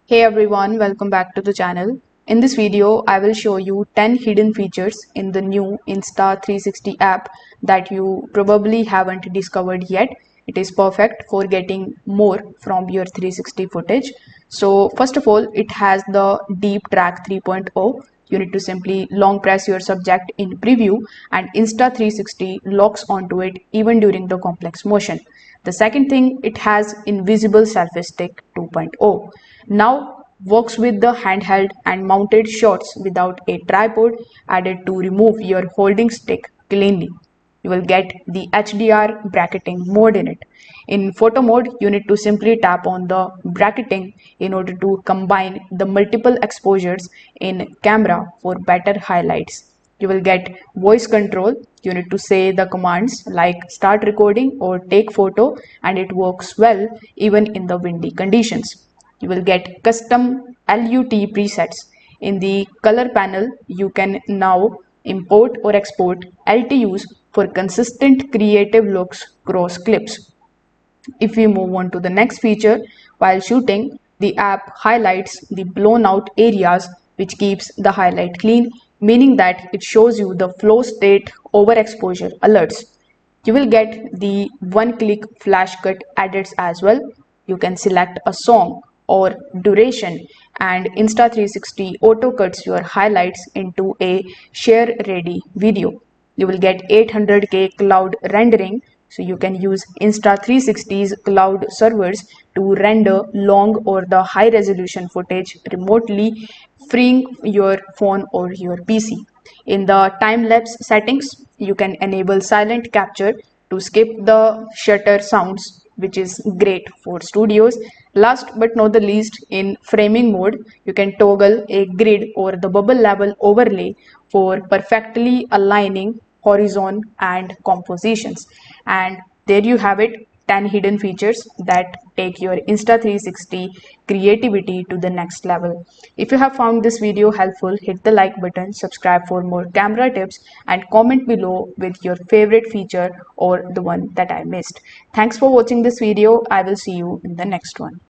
Hey everyone, welcome back to the channel. In this video, I will show you 10 hidden features in the new Insta360 app that you probably haven't discovered yet. It is perfect for getting more from your 360 footage. So first of all, it has the Deep Track 3.0. You need to simply long press your subject in preview and Insta360 locks onto it even during the complex motion. The second thing, it has invisible selfie stick 2.0. Now works with the handheld and mounted shots without a tripod added to remove your holding stick cleanly. You will get the HDR bracketing mode in it. In photo mode, you need to simply tap on the bracketing in order to combine the multiple exposures in camera for better highlights. You will get voice control. You need to say the commands like start recording or take photo, and it works well even in the windy conditions. You will get custom LUT presets. In the color panel, you can now import or export LTUs for consistent creative looks cross clips. If we move on to the next feature, while shooting, the app highlights the blown out areas, which keeps the highlight clean, meaning that it shows you the flow state overexposure alerts. You will get the one-click flash cut edits as well. You can select a song or duration, and Insta360 auto cuts your highlights into a share ready video. You will get 800K cloud rendering, so you can use Insta360's cloud servers to render long or the high resolution footage remotely, freeing your phone or your PC. In the time-lapse settings, you can enable silent capture to skip the shutter sounds, which is great for studios. Last but not the least, in framing mode, you can toggle a grid or the bubble level overlay for perfectly aligning horizon and compositions. And there you have it, 10 hidden features that take your Insta360 creativity to the next level. If you have found this video helpful, hit the like button, subscribe for more camera tips, and comment below with your favorite feature or the one that I missed. Thanks for watching this video. I will see you in the next one.